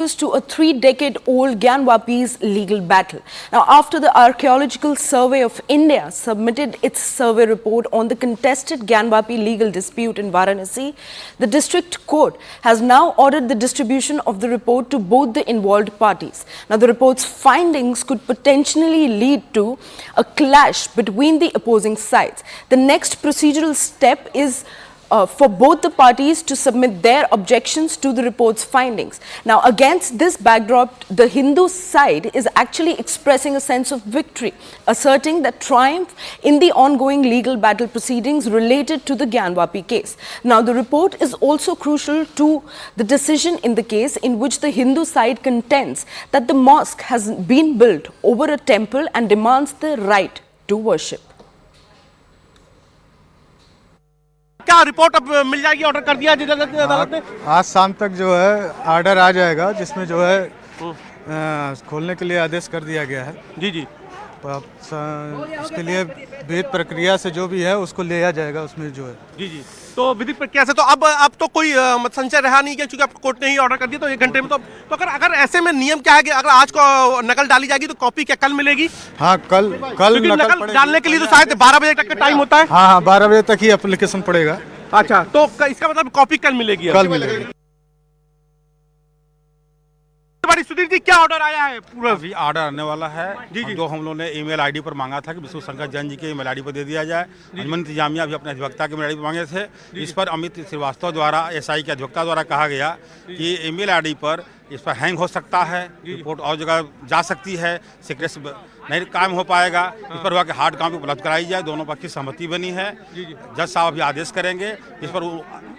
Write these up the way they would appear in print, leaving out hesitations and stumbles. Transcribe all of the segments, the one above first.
to a 3-decade-old Gyanwapi's legal battle. Now, after the Archaeological Survey of India submitted its survey report on the contested Gyanwapi legal dispute in Varanasi, the district court has now ordered the distribution of the report to both the involved parties. Now, the report's findings could potentially lead to a clash between the opposing sides. The next procedural step is for both the parties to submit their objections to the report's findings. Now, against this backdrop, the Hindu side is actually expressing a sense of victory, asserting that triumph in the ongoing legal battle proceedings related to the Gyanwapi case. Now, the report is also crucial to the decision in the case in which the Hindu side contends that the mosque has been built over a temple and demands the right to worship. क्या report अब मिल जाएगी? Order कर दिया अदालत ने? आज शाम तक जो है ऑर्डर आ जाएगा, जिसमें जो है खोलने के लिए आदेश कर दिया गया है। जी जी। उसके लिए विधिक प्रक्रिया से जो भी है उसको लिया जाएगा उसमें जो है। जी जी। तो विधिक प्रक्रिया से तो अब तो कोई संशय रहा नहीं, क्योंकि अब कोर्ट ने ही ऑर्डर कर दिया, तो 1 घंटे में तो अगर ऐसे में नियम क्या है कि अगर आज को नकल डाली जाएगी तो कॉपी क्या कल मिलेगी? हाँ, कल नकल डालने के लिए तो शायद 12 बजे तक का टाइम होता है। हाँ, 12 बजे तक ही एप्लीकेशन पड़ेगा। अच्छा, तो इसका मतलब कॉपी कल मिलेगी? कल मिलेगी। सुधीर जी, क्या ऑर्डर आया है? पूरा अभी ऑर्डर आने वाला है। जी जी। जो हम लोगों ने ईमेल आईडी पर मांगा था कि विष्णु शंकर जैन जी के ईमेल आईडी पर दे दिया जाए। अंजुमन इंतजामिया भी अपने अधिवक्ता के ईमेल आईडी पर मांगे थे। इस पर अमित श्रीवास्तव द्वारा एसआई के अधिवक्ता द्वारा कहा गया कि ईमेल आईडी पर इस पर हैंग हो सकता है, रिपोर्ट और जगह जा सकती है, सीक्रेसी नहीं काम हो पाएगा। इस पर हुआ कि हार्ड कॉपी उपलब्ध कराई जाए। दोनों पक्ष की सहमति बनी है। जज साहब अभी आदेश करेंगे। इस पर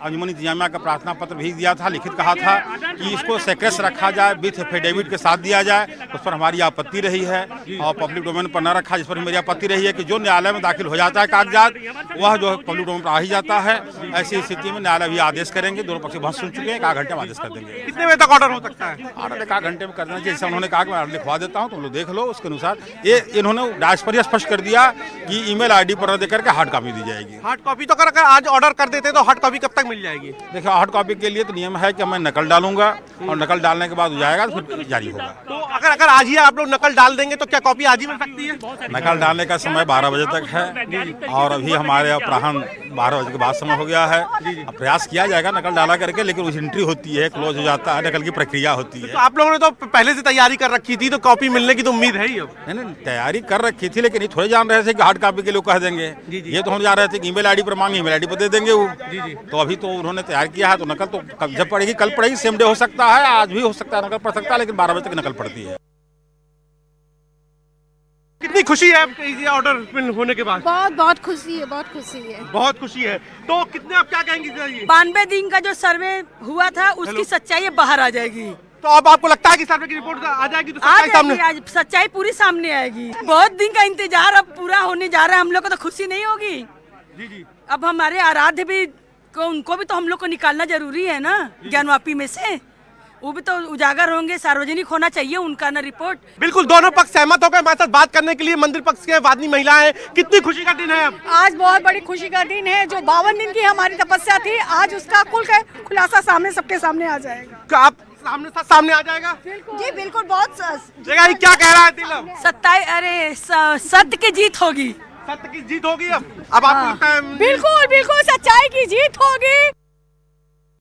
अंजुमन इंतजामिया का प्रार्थना पत्र भेज दिया था, लिखित कहा था कि इसको सेक्रेस रखा जाए, विथ एफिडेविट के साथ दिया जाए। उस पर हमारी आपत्ति रही है और पब्लिक डोमेन पर न रखा, जिस पर मेरी आपत्ति रही है कि जो न्यायालय में दाखिल हो जाता है कागजात, वह जो पब्लिक डोमेन पर आ ही जाता है। ऐसी स्थिति में न्यायालय भी आदेश करेंगे। दोनों पक्ष बहुत सुन चुके हैं, 1 घंटे में आदेश कर देंगे। कितने बजे तक ऑर्डर हो सकता है? ऑर्डर 1 घंटे में कर देना। जैसे उन्होंने कहा कि मैं लिखवा देता हूँ, तुम लोग देख लो। उसके अनुसार ये इन्होंने डायस पर स्पष्ट कर दिया कि ईमेल आईडी पर देकर के हार्ड कॉपी दी जाएगी। हार्ड कॉपी तो अगर आज ऑर्डर कर देते तो हार्ड कॉपी कब तक मिल जाएगी? देखिए, हार्ड कॉपी के लिए तो नियम है कि मैं नकल डालूंगा और नकल डालने के बाद हो जाएगा तो फिर जारी होगा। तो अगर आज ही आप लोग नकल डाल देंगे तो क्या कॉपी आज ही मिल सकती है? नकल डालने का समय 12 बजे तक है और अभी हमारे अपराह्न 12 बजे के बाद समय हो गया है। अब प्रयास किया जाएगा नकल डाला करके, लेकिन उस एंट्री होती है, क्लोज हो जाता है, नकल की प्रक्रिया होती है। तो आप लोगों ने तो पहले से तैयारी कर रखी थी, तो कॉपी मिलने की तो उम्मीद है ही। अब नहीं, तैयारी कर रखी थी, लेकिन ये थोड़े जान रहे थे कि हार्ड कॉपी के लिए कह देंगे। ये तो हम जा रहे थे कि ईमेल आईडी पर मांगे, ईमेल आईडी पर दे देंगे वो। तो अभी तो उन्होंने तैयार किया है, तो नकल तो जब पड़ेगी कल पड़ेगी, सेम डे हो सकता है, आज भी हो सकता है, नकल पड़ सकता है, लेकिन 12 बजे तक नकल पड़ती है। कितनी खुशी है ये ऑर्डर होने के बाद? बहुत खुशी है, बहुत खुशी है, बहुत खुशी है। तो कितने आप क्या कहेंगे? 92 दिन का जो सर्वे हुआ था उसकी सच्चाई बाहर आ जाएगी। तो अब आपको लगता है कि सर्वे की रिपोर्ट आ जाएगी तो सच्चाई सामने? आज सच्चाई पूरी सामने आएगी। बहुत दिन का इंतजार अब पूरा होने जा रहा है। हम लोग को तो खुशी नहीं होगी? जी जी। अब हमारे आराध्य भी उनको भी तो हम लोग को निकालना जरूरी है ना ज्ञानवापी में से। वो भी तो उजागर होंगे, सार्वजनिक होना चाहिए उनका ना रिपोर्ट। बिल्कुल, दोनों पक्ष सहमत हो गए हमारे साथ बात करने के लिए। मंदिर पक्ष के वादनी महिलाएं, कितनी खुशी का दिन है अब? आज बहुत बड़ी खुशी का दिन है। जो 52 दिन की हमारी तपस्या थी, आज उसका खुलासा सामने सबके सामने आ जाएगा। क्या आप सामने आ जाएगा? जी बिल्कुल, बहुत जगह ही क्या कह रहा है तिलक? सत्य की जीत होगी। सत्य की जीत होगी अब आपको लगता है? बिल्कुल बिल्कुल, सच्चाई की जीत होगी।